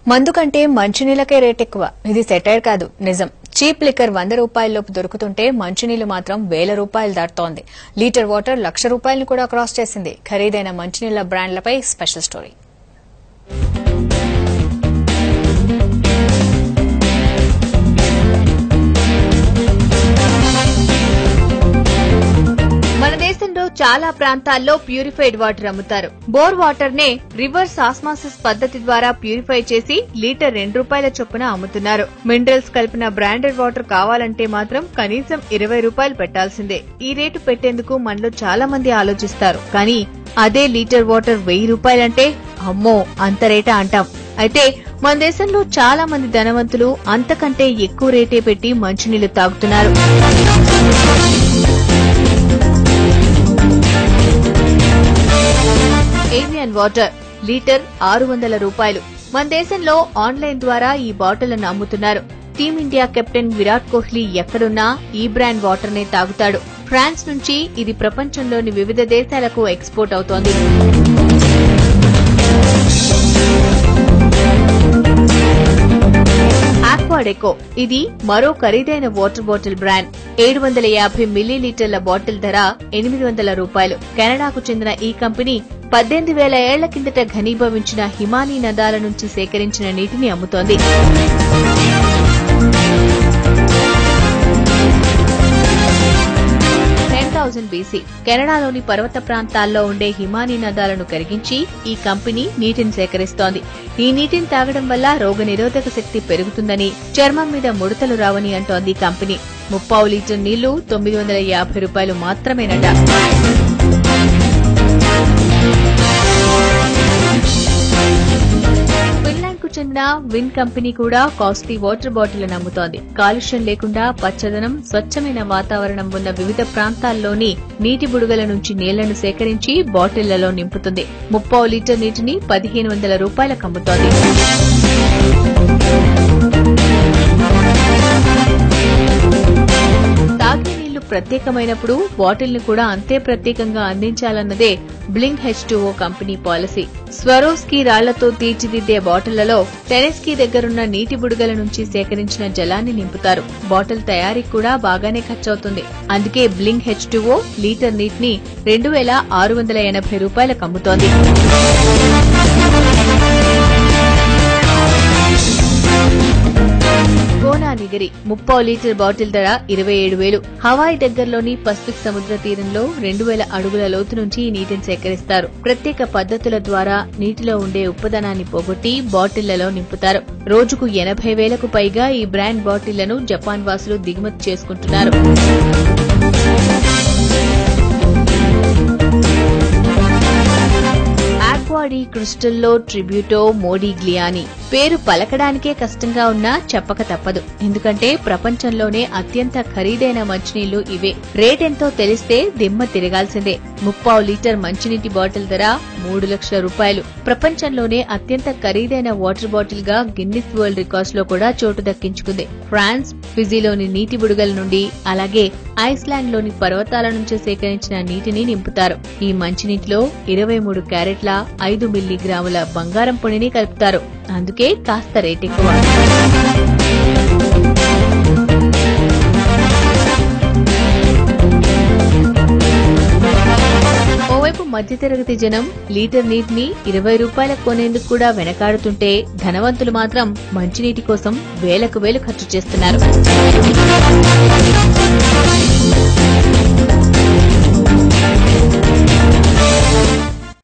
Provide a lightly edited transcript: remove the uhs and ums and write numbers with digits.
మందు కంటే మంచినీళ్ళకే రేట్ ఎక్కువ. ఇది సెటైర్ కాదు, నిజం. చీప్ లిక్కర్ 100 రూపాయల్లోపు దొరుకుతుంటే మంచినీళ్లు మాత్రం వేల రూపాయలు దాటుతోంది. లీటర్ వాటర్ 1,00,000 రూపాయలను కూడా క్రాస్ చేసింది. ఖరీదైన మంచినీళ్ల బ్రాండ్లపై స్పెషల్ స్టోరీ. మన దేశంలో చాలా ప్రాంతాల్లో ప్యూరిఫైడ్ వాటర్ అమ్ముతారు. బోర్ వాటర్ నే రివర్స్ ఆస్మాసిస్ పద్ధతి ద్వారా ప్యూరిఫై చేసి లీటర్ 2 రూపాయల చొప్పున అమ్ముతున్నారు. మినరల్స్ కలిపిన బ్రాండెడ్ వాటర్ కావాలంటే మాత్రం కనీసం 20 రూపాయలు పెట్టాల్సిందే. ఈ రేటు పెట్టేందుకు మనలో చాలా మంది ఆలోచిస్తారు. కానీ అదే లీటర్ వాటర్ 1000 రూపాయలంటే అమ్మో అంత రేటా అంటాం. అయితే మన దేశంలో చాలా మంది ధనవంతులు అంతకంటే ఎక్కువ రేటే పెట్టి మంచినీళ్లు తాగుతున్నారు. ఏవియన్ వాటర్ లీటర్ 600 రూపాయలు. మన దేశంలో ఆన్లైన్ ద్వారా ఈ బాటిళ్లను అమ్ముతున్నారు. టీమిండియా కెప్టెన్ విరాట్ కోహ్లీ ఎక్కడున్నా ఈ బ్రాండ్ వాటర్ నే తాగుతాడు. ఫ్రాన్స్ నుంచి ఇది ప్రపంచంలోని వివిధ దేశాలకు ఎక్స్పోర్ట్ అవుతోంది. ఆక్వాడెకో ఇది మరో ఖరీదైన వాటర్ బాటిల్ బ్రాండ్. 750 మిల్లీలీటర్ల బాటిల్ ధర 800 రూపాయలు. కెనడాకు చెందిన ఈ కంపెనీ 18,000 ఏళ్ల కిందట ఘనీభవించిన హిమానీ నదాల నుంచి సేకరించిన నీటిని అమ్ముతోంది. BC కెనడాలోని పర్వత ప్రాంతాల్లో ఉండే హిమానీ నదాలను కరిగించి ఈ కంపెనీ నీటిని సేకరిస్తోంది. ఈ నీటిని తాగడం వల్ల రోగనిరోధక శక్తి పెరుగుతుందని, చర్మం మీద ముడతలు రావని అంటోంది కంపెనీ. 30 లీటర్ నీళ్లు 950 రూపాయలు మాత్రమేనట. చెందిన విన్ కంపెనీ కూడా కాస్ట్లీ వాటర్ బాటిల్ అమ్ముతోంది. కాలుష్యం లేకుండా పచ్చదనం, స్వచ్ఛమైన వాతావరణం ఉన్న వివిధ ప్రాంతాల్లోని నీటి బుడగల నుంచి నీళ్లను సేకరించి బాటిళ్లలో నింపుతుంది. 30 లీటర్ నీటిని 1,500 రూపాయలకు అమ్ముతోంది. తాగే నీళ్లు ప్రత్యేకమైనప్పుడు బాటిల్ ని కూడా అంతే ప్రత్యేకంగా అందించాలన్నదే Blink H2O company policy. Swarovski రాళ్లతో తీర్చిదిద్దే బాటిళ్లలో టెరెస్కీ దగ్గరున్న నీటి బుడగల నుంచి సేకరించిన జలాన్ని నింపుతారు. బాటిల్ తయారీకి కూడా బాగానే ఖర్చవుతుంది. అందుకే బ్లింక్ H2O లీటర్ నీటిని 2,680 రూపాయలకు అమ్ముతోంది. గోనానిగరి 30 లీటర్ బాటిల్ ధర 27,000. హవాయి దగ్గరలోని పసిఫిక్ సముద్ర తీరంలో 2,000 అడుగుల లోతు నుంచి ఈ నీటిని సేకరిస్తారు. ప్రత్యేక పద్ధతుల ద్వారా నీటిలో ఉండే ఉప్పదనాన్ని పోగొట్టి బాటిళ్లలో నింపుతారు. రోజుకు 80,000కు పైగా ఈ బ్రాండ్ బాటిళ్లను జపాన్ వాసులు దిగుమతి చేసుకుంటున్నారు. ఆక్వాడి క్రిస్టల్లో ట్రిబ్యూటో మోడిగ్లియాని పేరు పలకడానికే కష్టంగా ఉన్నా చెప్పక తప్పదు. ఎందుకంటే ప్రపంచంలోనే అత్యంత ఖరీదైన మంచినీళ్లు ఇవే. రేటెంతో తెలిస్తే దిమ్మ తిరగాల్సిందే. 30 లీటర్ మంచినీటి బాటిల్ ధర 3 లక్షల రూపాయలు. ప్రపంచంలోనే అత్యంత ఖరీదైన వాటర్ బాటిల్ గా గిన్నిస్ వరల్డ్ రికార్డ్స్ లో కూడా చోటు దక్కించుకుంది. ఫ్రాన్స్, ఫిజీలోని నీటి బుడగల నుండి, అలాగే ఐస్లాండ్ లోని పర్వతాల నుంచి సేకరించిన నీటిని నింపుతారు. ఈ మంచినీటిలో 23 క్యారెట్ల 5 మిల్లీగ్రాముల బంగారం పొడిని కలుపుతారు. అందుకే కాస్త రేట్ ఎక్కువ. ఓవైపు మధ్యతరగతి జనం లీటర్ నీటిని 20 రూపాయలకు కొనేందుకు కూడా వెనకాడుతుంటే, ధనవంతులు మాత్రం మంచినీటి కోసం వేలకు వేలు ఖర్చు చేస్తున్నారు.